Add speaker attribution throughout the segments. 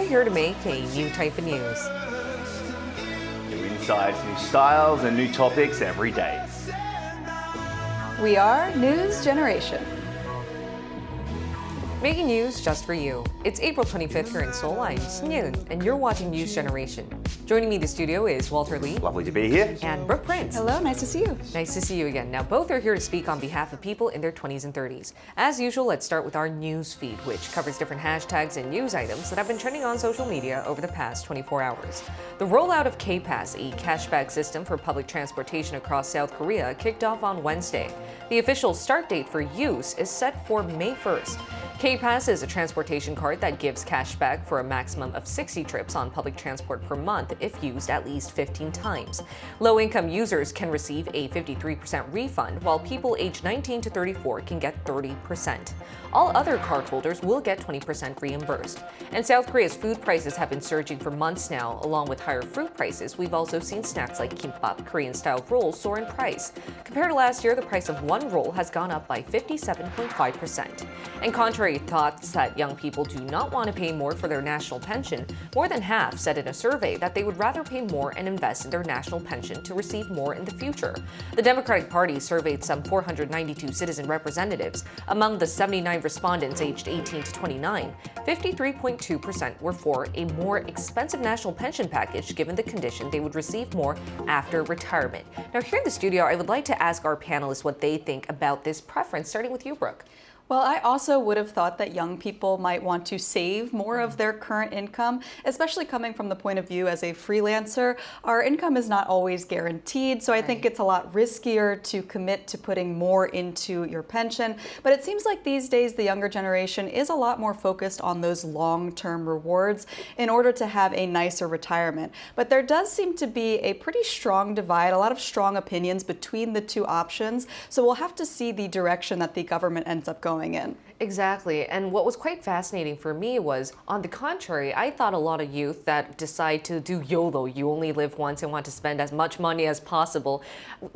Speaker 1: here to make a new type of news.
Speaker 2: New insights, new styles, and new topics every day.
Speaker 3: We are News Generation.
Speaker 1: Making news just for you. It's April 25th here in Seoul. I'm Sinyeun, and you're watching News Generation. Joining me in the studio is Walter Lee.
Speaker 2: Lovely to be here.
Speaker 1: And Brooke Prince.
Speaker 3: Hello, nice to see you.
Speaker 1: Nice to see you again. Now, both are here to speak on behalf of people in their 20s and 30s. As usual, let's start with our news feed, which covers different hashtags and news items that have been trending on social media over the past 24 hours. The rollout of K-Pass, a cashback system for public transportation across South Korea, kicked off on Wednesday. The official start date for use is set for May 1st. K-Pass is a transportation card that gives cash back for a maximum of 60 trips on public transport per month if used at least 15 times. Low-income users can receive a 53% refund, while people aged 19 to 34 can get 30%. All other cardholders will get 20% reimbursed. And South Korea's food prices have been surging for months now. Along with higher fruit prices, we've also seen snacks like kimbap, Korean-style rolls, soar in price. Compared to last year, the price of one roll has gone up by 57.5%. And contrary to thoughts that young people do not want to pay more for their national pension, more than half said in a survey that they would rather pay more and invest in their national pension to receive more in the future. The Democratic Party surveyed some 492 citizen representatives. Among the 79 respondents aged 18 to 29, 53.2% were for a more expensive national pension package given the condition they would receive more after retirement. Now, here in the studio, I would like to ask our panelists what they think about this preference, starting with you, Brooke.
Speaker 3: Well, I also would have thought that young people might want to save more of their current income, especially coming from the point of view as a freelancer. Our income is not always guaranteed, so I think it's a lot riskier to commit to putting more into your pension. But it seems like these days the younger generation is a lot more focused on those long-term rewards in order to have a nicer retirement. But there does seem to be a pretty strong divide, a lot of strong opinions between the two options. So we'll have to see the direction that the government ends up going in.
Speaker 1: Exactly. And what was quite fascinating for me was, on the contrary, I thought a lot of youth that decide to do YOLO, you only live once and want to spend as much money as possible,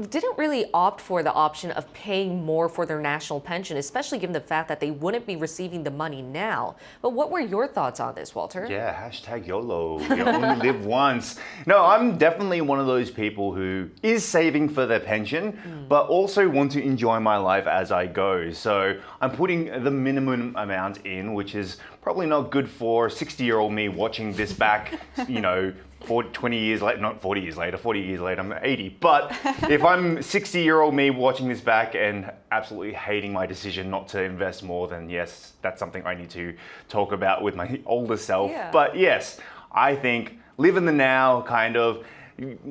Speaker 1: didn't really opt for the option of paying more for their national pension, especially given the fact that they wouldn't be receiving the money now. But what were your thoughts on this, Walter?
Speaker 2: Yeah, hashtag YOLO. You only live once. No, I'm definitely one of those people who is saving for their pension, but also want to enjoy my life as I go. So I'm putting the minimum amount in, which is probably not good for 60-year-old me watching this back, 20 years later, not 40 years later, 40 years later, I'm 80. But if I'm 60-year-old me watching this back and absolutely hating my decision not to invest more, then yes, that's something I need to talk about with my older self.
Speaker 1: Yeah.
Speaker 2: But yes, I think live in the now, kind of,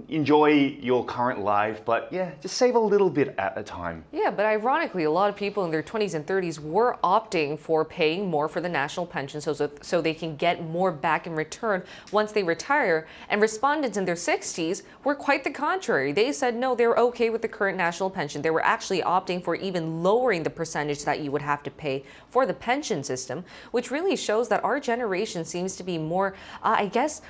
Speaker 2: enjoy your current life, but yeah, just save a little bit at a time.
Speaker 1: Yeah, but ironically, a lot of people in their 20s and 30s were opting for paying more for the national pension so they can get more back in return once they retire. And respondents in their 60s were quite the contrary. They said no, they were okay with the current national pension. They were actually opting for even lowering the percentage that you would have to pay for the pension system, which really shows that our generation seems to be more,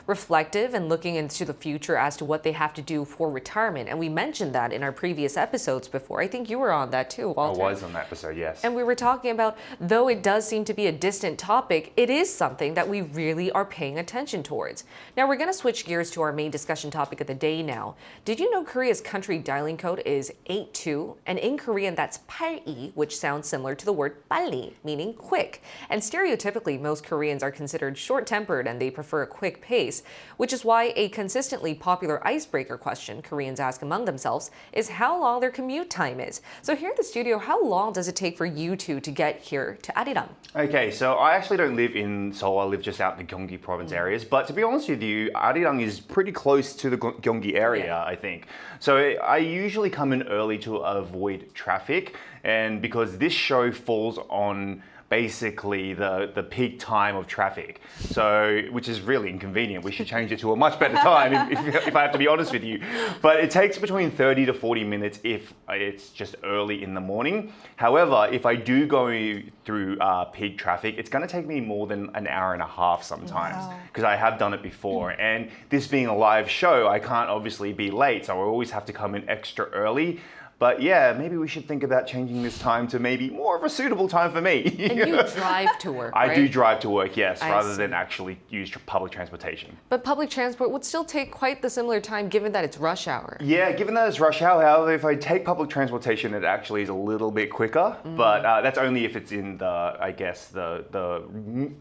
Speaker 1: reflective and looking into the future as to what they have to do for retirement. And we mentioned that in our previous episodes before. I think you were on that too, Walter.
Speaker 2: I was on that episode, yes.
Speaker 1: And we were talking about, though it does seem to be a distant topic, it is something that we really are paying attention towards. Now we're going to switch gears to our main discussion topic of the day now. Did you know Korea's country dialing code is 82? And in Korean, that's 8이, which sounds similar to the word 빨리, meaning quick. And stereotypically, most Koreans are considered short-tempered and they prefer a quick pace, which is why a consistently popular icebreaker question Koreans ask among themselves is how long their commute time is. So here in the studio, how long does it take for you two to get here to Arirang?
Speaker 2: Okay, so I actually don't live in Seoul. I live just out in the Gyeonggi province areas. But to be honest with you, Arirang is pretty close to the Gyeonggi area, I think. So I usually come in early to avoid traffic. And because this show falls on basically the peak time of traffic, so which is really inconvenient. We should change it to a much better time if I have to be honest with you. But it takes between 30 to 40 minutes if it's just early in the morning. However, if I do go through peak traffic, it's going to take me more than an hour and a half sometimes, because I have done it before. And this being a live show, I can't obviously be late, so I always have to come in extra early. But yeah, maybe we should think about changing this time to maybe more of a suitable time for me.
Speaker 1: And you drive to work,
Speaker 2: I
Speaker 1: right?
Speaker 2: do drive to work, yes,
Speaker 1: I
Speaker 2: rather
Speaker 1: see.
Speaker 2: than actually use public transportation.
Speaker 1: But public transport would still take quite the similar time given that it's rush hour.
Speaker 2: Yeah, given that it's rush hour, however, if I take public transportation, it actually is a little bit quicker. But that's only if it's in the, I guess, the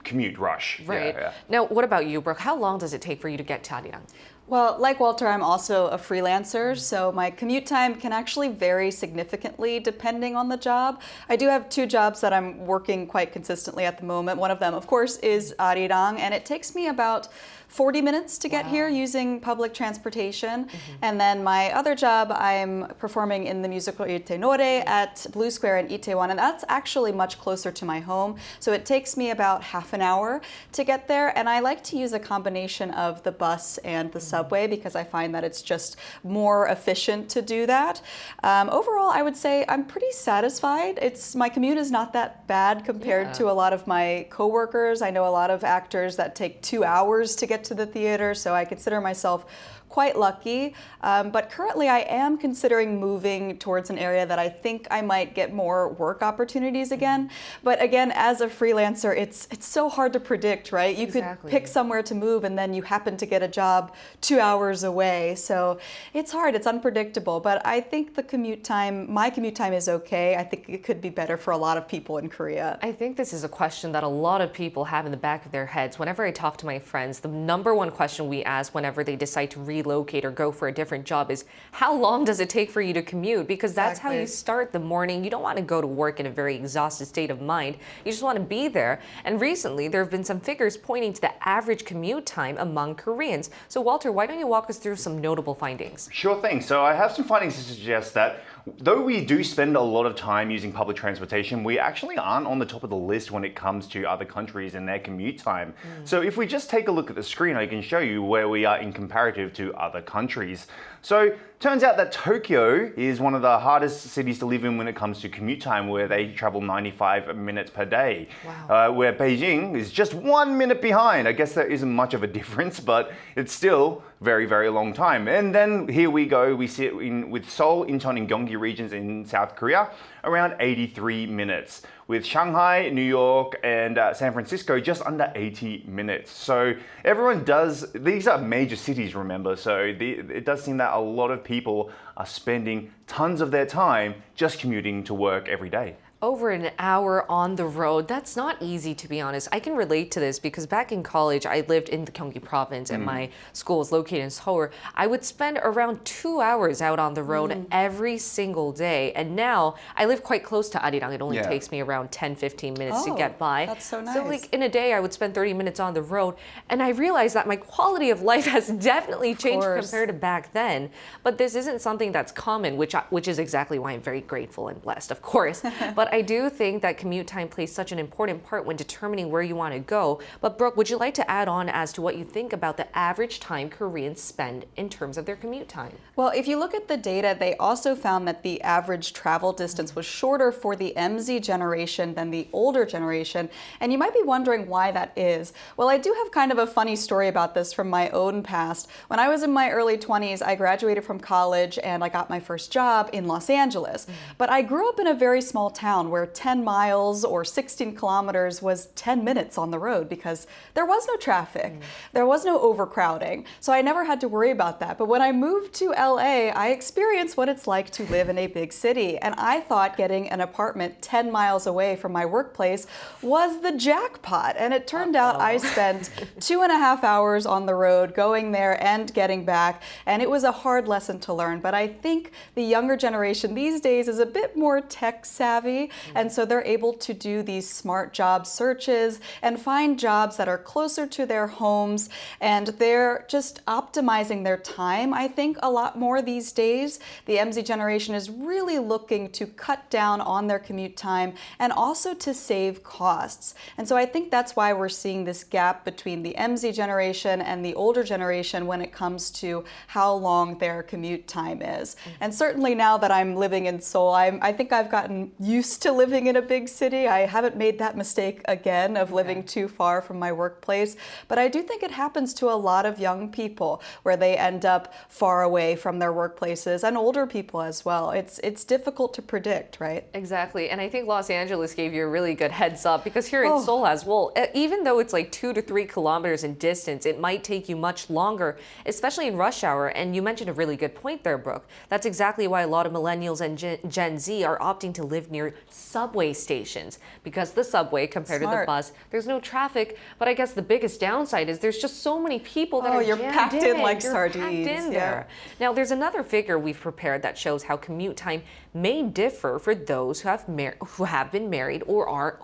Speaker 2: commute rush.
Speaker 1: Right.
Speaker 2: Yeah.
Speaker 1: Now, what about you, Brooke? How long does it take for you to get to Arirang?
Speaker 3: Well, like Walter, I'm also a freelancer, so my commute time can actually vary significantly depending on the job. I do have two jobs that I'm working quite consistently at the moment. One of them, of course, is Arirang, and it takes me about 40 minutes to get here using public transportation. And then my other job, I'm performing in the musical Irte Nore at Blue Square in Itaewon, and that's actually much closer to my home. So it takes me about half an hour to get there, and I like to use a combination of the bus and the subway because I find that it's just more efficient to do that. Overall, I would say I'm pretty satisfied. My commute is not that bad compared to a lot of my coworkers. I know a lot of actors that take 2 hours to get to the theater, so I consider myself quite lucky. But currently I am considering moving towards an area that I think I might get more work opportunities again. But again, as a freelancer, it's so hard to predict, right? You could pick somewhere to move and then you happen to get a job 2 hours away. So it's hard, it's unpredictable. But I think my commute time is okay. I think it could be better for a lot of people in Korea.
Speaker 1: I think this is a question that a lot of people have in the back of their heads. Whenever I talk to my friends, the number one question we ask whenever they decide to relocate or go for a different job is, how long does it take for you to commute? Because that's how you start the morning. You don't want to go to work in a very exhausted state of mind. You just want to be there. And recently, there have been some figures pointing to the average commute time among Koreans. So Walter, why don't you walk us through some notable findings?
Speaker 2: Sure thing. So I have some findings to suggest that though we do spend a lot of time using public transportation, we actually aren't on the top of the list when it comes to other countries and their commute time. So if we just take a look at the screen, I can show you where we are in comparative to other countries. So turns out that Tokyo is one of the hardest cities to live in when it comes to commute time, where they travel 95 minutes per day. Where Beijing is just 1 minute behind. I guess there isn't much of a difference, but it's still very, very long time. And then here we go, we sit with Seoul, Incheon, and Gyeonggi regions in South Korea, around 83 minutes. With Shanghai, New York, and San Francisco just under 80 minutes. So everyone these are major cities, remember, so it does seem that a lot of people are spending tons of their time just commuting to work every day.
Speaker 1: Over an hour on the road. That's not easy, to be honest. I can relate to this because back in college, I lived in the Gyeonggi province and my school is located in Seoul. I would spend around 2 hours out on the road every single day. And now I live quite close to Arirang. It only takes me around 10-15 minutes to get by.
Speaker 3: That's so nice.
Speaker 1: So like in a day, I would spend 30 minutes on the road. And I realized that my quality of life has definitely changed compared to back then. But this isn't something that's common, which is exactly why I'm very grateful and blessed, of course. But I do think that commute time plays such an important part when determining where you want to go. But Brooke, would you like to add on as to what you think about the average time Koreans spend in terms of their commute time?
Speaker 3: Well, if you look at the data, they also found that the average travel distance was shorter for the MZ generation than the older generation. And you might be wondering why that is. Well, I do have kind of a funny story about this from my own past. When I was in my early 20s, I graduated from college and I got my first job in Los Angeles. But I grew up in a very small town where 10 miles or 16 kilometers was 10 minutes on the road because there was no traffic. There was no overcrowding. So I never had to worry about that. But when I moved to LA, I experienced what it's like to live in a big city. And I thought getting an apartment 10 miles away from my workplace was the jackpot. And it turned out I spent 2.5 hours on the road going there and getting back. And it was a hard lesson to learn. But I think the younger generation these days is a bit more tech savvy. And so they're able to do these smart job searches and find jobs that are closer to their homes. And they're just optimizing their time, I think, a lot more these days. The MZ generation is really looking to cut down on their commute time and also to save costs. And so I think that's why we're seeing this gap between the MZ generation and the older generation when it comes to how long their commute time is. And certainly now that I'm living in Seoul, I think I've gotten used used to living in a big city. I haven't made that mistake again of living too far from my workplace. But I do think it happens to a lot of young people where they end up far away from their workplaces, and older people as well. It's difficult to predict, right?
Speaker 1: Exactly. And I think Los Angeles gave you a really good heads up, because here in Seoul as well, even though it's like 2 to 3 kilometers in distance, it might take you much longer, especially in rush hour. And you mentioned a really good point there, Brooke. That's exactly why a lot of millennials and Gen Z are opting to live near subway stations, because the subway, compared to the bus, there's no traffic. But I guess the biggest downside is there's just so many people that are
Speaker 3: you're
Speaker 1: jammed
Speaker 3: packed in like
Speaker 1: You're
Speaker 3: sardines.
Speaker 1: packed in there. Now, there's another figure we've prepared that shows how commute time may differ for those who have been married or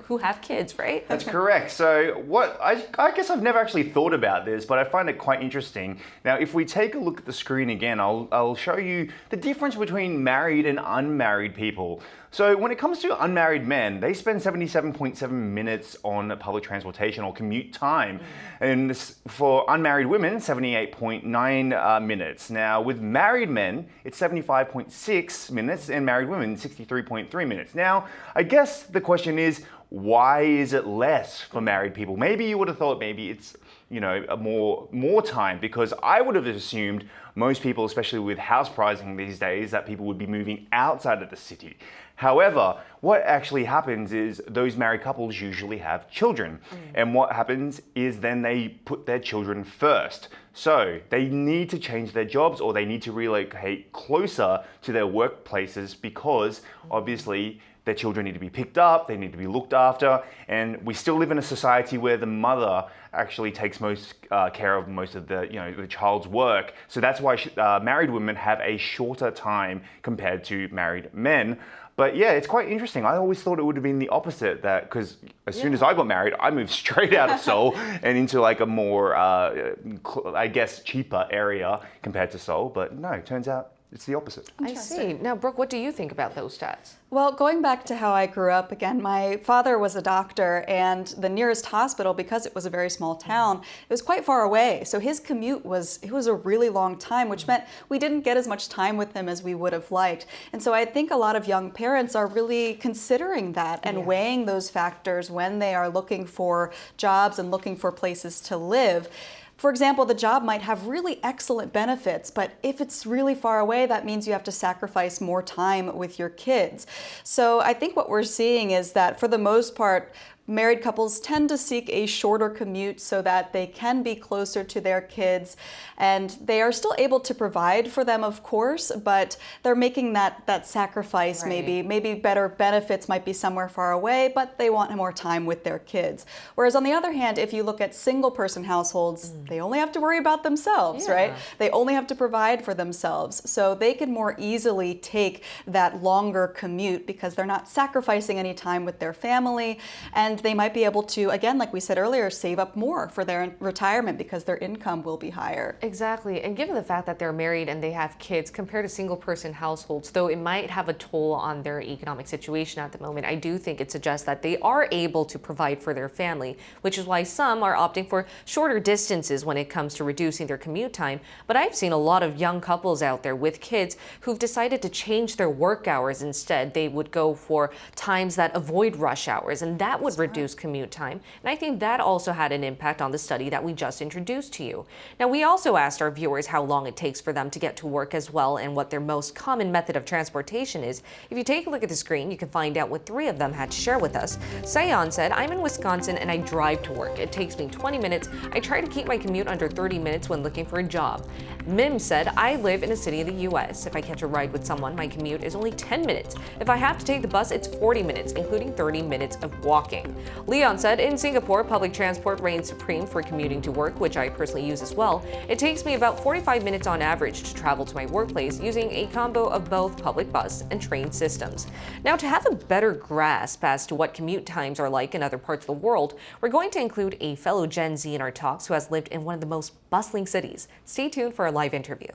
Speaker 1: who have kids, right?
Speaker 2: That's correct. So what I guess I've never actually thought about this, but I find it quite interesting. Now, if we take a look at the screen again, I'll show you the difference between married and unmarried people. So when it comes to unmarried men, they spend 77.7 minutes on public transportation or commute time. And for unmarried women, 78.9 minutes. Now, with married men, it's 75.6 minutes, and married women, 63.3 minutes. Now, I guess the question is, why is it less for married people? Maybe you would have thought maybe it's, a more time, because I would have assumed most people, especially with house pricing these days, that people would be moving outside of the city. However, what actually happens is those married couples usually have children. And what happens is then they put their children first. So they need to change their jobs, or they need to relocate closer to their workplaces, because obviously their children need to be picked up, they need to be looked after, and we still live in a society where the mother actually takes most care of most of the child's work. So that's why married women have a shorter time compared to married men. But yeah, it's quite interesting. I always thought it would have been the opposite, that because as soon as I got married, I moved straight out of Seoul and into like a more, I guess, cheaper area compared to Seoul. But no, it turns out it's the opposite.
Speaker 1: I see. Now, Brooke, what do you think about those stats?
Speaker 3: Well, going back to how I grew up, again, my father was a doctor, and the nearest hospital, because it was a very small town, it was quite far away. So his commute was a really long time, which meant we didn't get as much time with him as we would have liked. And so I think a lot of young parents are really considering that and weighing those factors when they are looking for jobs and looking for places to live. For example, the job might have really excellent benefits, but if it's really far away, that means you have to sacrifice more time with your kids. So I think what we're seeing is that for the most part, married couples tend to seek a shorter commute so that they can be closer to their kids, and they are still able to provide for them, of course, but they're making that sacrifice. Maybe better benefits might be somewhere far away, but they want more time with their kids. Whereas on the other hand, if you look at single person households, they only have to worry about themselves, right? They only have to provide for themselves. So they can more easily take that longer commute because they're not sacrificing any time with their family, and they might be able to, again, like we said earlier, save up more for their retirement because their income will be higher.
Speaker 1: Exactly. And given the fact that they're married and they have kids, compared to single-person households, though it might have a toll on their economic situation at the moment, I do think it suggests that they are able to provide for their family, which is why some are opting for shorter distances when it comes to reducing their commute time. But I've seen a lot of young couples out there with kids who've decided to change their work hours instead. They would go for times that avoid rush hours, and that would reduce commute time. And I think that also had an impact on the study that we just introduced to you. Now, we also asked our viewers how long it takes for them to get to work as well, and what their most common method of transportation is. If you take a look at the screen, you can find out what 3 of them had to share with us. Sayon said, I'm in Wisconsin and I drive to work. It takes me 20 minutes. I try to keep my commute under 30 minutes when looking for a job. Mim said, I live in a city in the US. If I catch a ride with someone, my commute is only 10 minutes. If I have to take the bus, it's 40 minutes, including 30 minutes of walking. Leon said, in Singapore, public transport reigns supreme for commuting to work, which I personally use as well. It takes me about 45 minutes on average to travel to my workplace using a combo of both public bus and train systems. Now, to have a better grasp as to what commute times are like in other parts of the world, we're going to include a fellow Gen Z in our talks who has lived in one of the most bustling cities. Stay tuned for a live interview.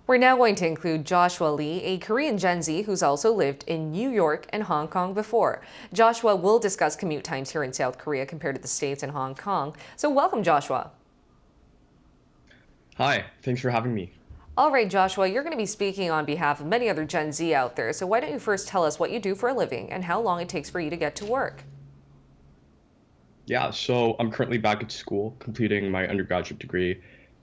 Speaker 1: We're now going to include Joshua Lee, a Korean Gen Z who's also lived in New York and Hong Kong before. Joshua will discuss commute times here in South Korea compared to the States and Hong Kong. So welcome, Joshua.
Speaker 4: Hi, thanks for having me.
Speaker 1: All right, Joshua, you're going to be speaking on behalf of many other Gen Z out there. So why don't you first tell us what you do for a living and how long it takes for you to get to work?
Speaker 4: Yeah, so I'm currently back at school, completing my undergraduate degree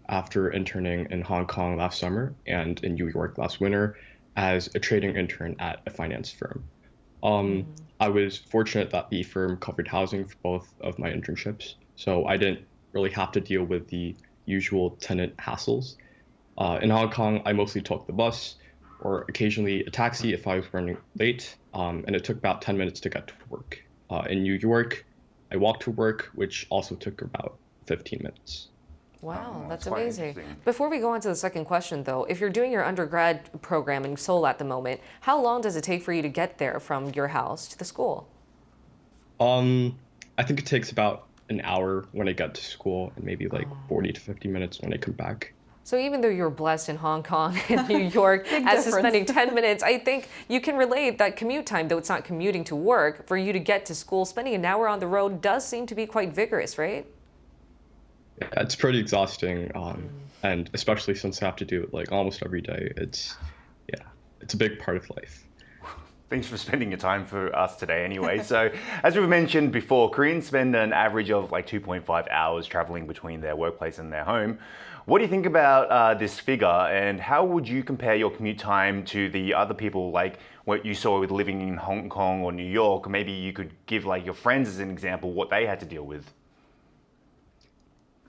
Speaker 4: after interning in Hong Kong last summer and in New York last winter as a trading intern at a finance firm. I was fortunate that the firm covered housing for both of my internships, so I didn't really have to deal with the usual tenant hassles. In Hong Kong, I mostly took the bus or occasionally a taxi if I was running late, and it took about 10 minutes to get to work. In New York, I walked to work, which also took about 15 minutes.
Speaker 1: Wow, that's
Speaker 2: quite
Speaker 1: amazing.
Speaker 2: interesting.
Speaker 1: Before we go on to the second question, though, if you're doing your undergrad program in Seoul at the moment, how long does it take for you to get there from your house to the school?
Speaker 4: I think it takes about an hour when I get to school and maybe like 40 to 50 minutes when I come back.
Speaker 1: So even though you're blessed in Hong Kong and New York as to spending 10 minutes, I think you can relate that commute time, though it's not commuting to work, for you to get to school, spending an hour on the road does seem to be quite vigorous, right?
Speaker 4: Yeah, it's pretty exhausting, and especially since I have to do it like almost every day. It's a big part of life.
Speaker 2: Thanks for spending your time for us today anyway. So as we've mentioned before, Koreans spend an average of like 2.5 hours traveling between their workplace and their home. What do you think about this figure, and how would you compare your commute time to the other people, like what you saw with living in Hong Kong or New York? Maybe you could give like your friends as an example what they had to deal with.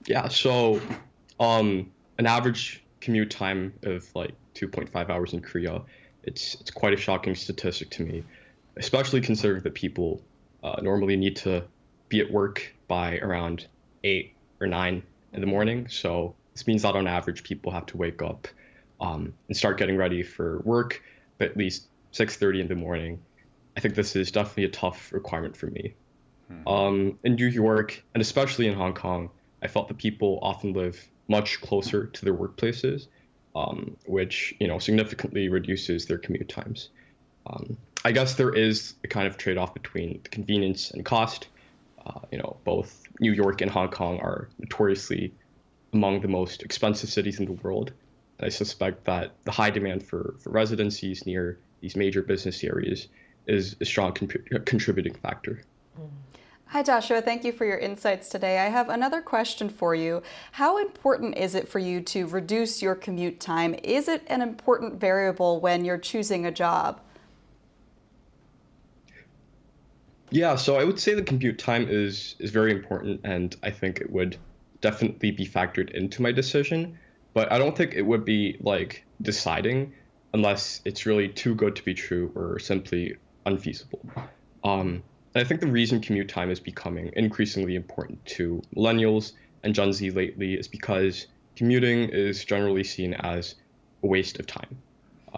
Speaker 4: Yeah, so an average commute time of like 2.5 hours in Korea, it's quite a shocking statistic to me, especially considering that people normally need to be at work by around 8 or 9 in the morning. So this means that on average, people have to wake up and start getting ready for work at least 6:30 in the morning. I think this is definitely a tough requirement for me. In New York, and especially in Hong Kong, I felt that people often live much closer to their workplaces, which significantly reduces their commute times. I guess there is a kind of trade-off between the convenience and cost. Both New York and Hong Kong are notoriously among the most expensive cities in the world. And I suspect that the high demand for residencies near these major business areas is a strong contributing factor.
Speaker 3: Hi, Joshua. Thank you for your insights today. I have another question for you. How important is it for you to reduce your commute time? Is it an important variable when you're choosing a job?
Speaker 4: Yeah, so I would say the commute time is very important, and I think it would definitely be factored into my decision. But I don't think it would be like deciding unless it's really too good to be true or simply unfeasible. And I think the reason commute time is becoming increasingly important to millennials and Gen Z lately is because commuting is generally seen as a waste of time.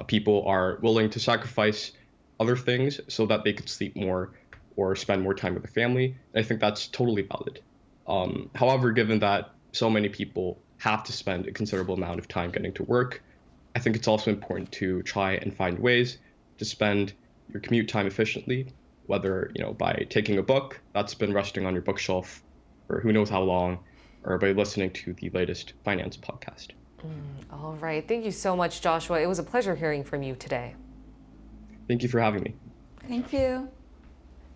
Speaker 4: People are willing to sacrifice other things so that they could sleep more or spend more time with their family. And I think that's totally valid. However, given that so many people have to spend a considerable amount of time getting to work, I think it's also important to try and find ways to spend your commute time efficiently, whether by taking a book that's been resting on your bookshelf for who knows how long, or by listening to the latest finance podcast.
Speaker 1: All right. Thank you so much, Joshua. It was a pleasure hearing from you today.
Speaker 4: Thank you for having me.
Speaker 3: Thank you.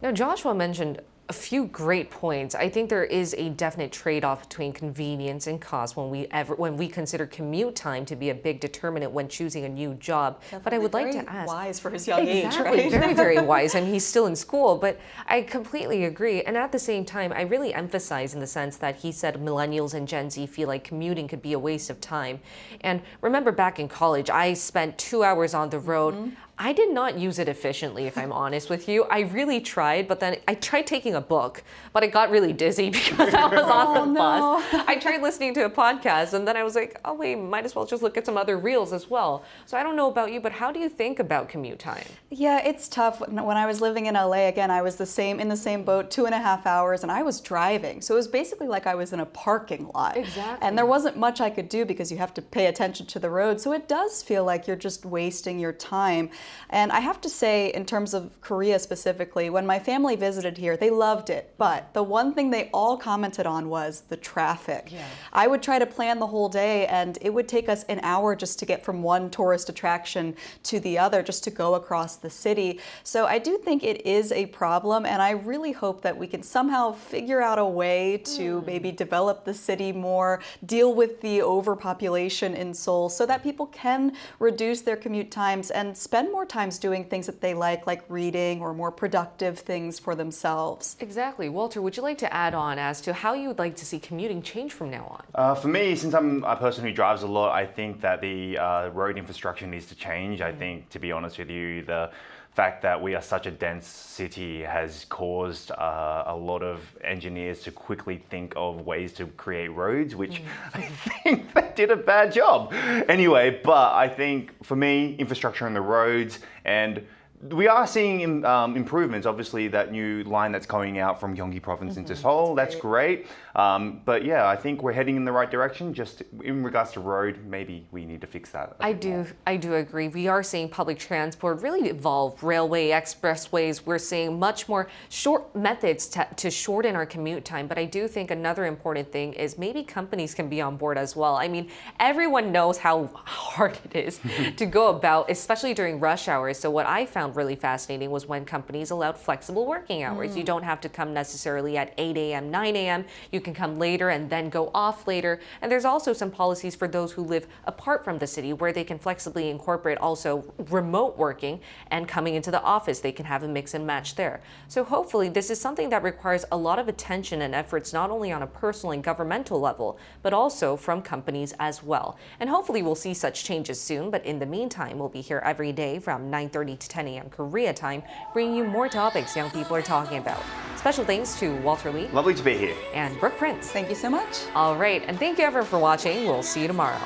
Speaker 1: Now, Joshua mentioned a few great points. I think there is a definite trade-off between convenience and cost when we consider commute time to be a big determinant when choosing a new job.
Speaker 3: Definitely
Speaker 1: but I would like to
Speaker 3: very
Speaker 1: ask,
Speaker 3: wise for his young age,
Speaker 1: exactly,
Speaker 3: right?
Speaker 1: very, very wise. I mean, he's still in school, but I completely agree. And at the same time, I really emphasize in the sense that he said millennials and Gen Z feel like commuting could be a waste of time. And remember back in college, I spent 2 hours on the road. I did not use it efficiently, if I'm honest with you. I really tried, but then I tried taking a book, but I got really dizzy because I was on the bus. I tried listening to a podcast, and then I was like, oh wait, might as well just look at some other reels as well. So I don't know about you, but how do you think about commute time?
Speaker 3: Yeah, it's tough. When I was living in LA, again, I was in the same boat, 2.5 hours, and I was driving. So it was basically like I was in a parking lot.
Speaker 1: Exactly.
Speaker 3: And there wasn't much I could do because you have to pay attention to the road. So it does feel like you're just wasting your time. And I have to say, in terms of Korea specifically, when my family visited here, they loved it. But the one thing they all commented on was the traffic.
Speaker 1: Yeah.
Speaker 3: I would try to plan the whole day, and it would take us an hour just to get from one tourist attraction to the other, just to go across the city. So I do think it is a problem, and I really hope that we can somehow figure out a way to maybe develop the city more, deal with the overpopulation in Seoul, so that people can reduce their commute times and spend more times doing things that they like reading or more productive things for themselves.
Speaker 1: Exactly. Walter, would you like to add on as to how you would like to see commuting change from now on?
Speaker 2: For me, since I'm a person who drives a lot, I think that the road infrastructure needs to change. I think, to be honest with you, the fact that we are such a dense city has caused a lot of engineers to quickly think of ways to create roads, which I think they did a bad job. Anyway, but I think for me, infrastructure on the roads, and we are seeing improvements. Obviously, that new line that's going out from Gyeonggi province into Seoul, that's great. But yeah, I think we're heading in the right direction. Just in regards to road, maybe we need to fix that.
Speaker 1: I do agree. We are seeing public transport really evolve. Railway, expressways, we're seeing much more short methods to shorten our commute time. But I do think another important thing is maybe companies can be on board as well. I mean, everyone knows how hard it is to go about, especially during rush hours. So what I found really fascinating was when companies allowed flexible working hours. You don't have to come necessarily at 8 a.m., 9 a.m. You can come later and then go off later. And there's also some policies for those who live apart from the city where they can flexibly incorporate also remote working and coming into the office. They can have a mix and match there. So hopefully this is something that requires a lot of attention and efforts, not only on a personal and governmental level, but also from companies as well. And hopefully we'll see such changes soon. But in the meantime, we'll be here every day from 9:30 to 10 a.m. Korea time, bringing you more topics young people are talking about. Special thanks to Walter Lee.
Speaker 2: Lovely to be here.
Speaker 1: And Brooke Prince.
Speaker 3: Thank you so much.
Speaker 1: All right, and thank you everyone for watching. We'll see you tomorrow.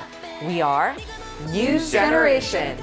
Speaker 1: We are News Generation.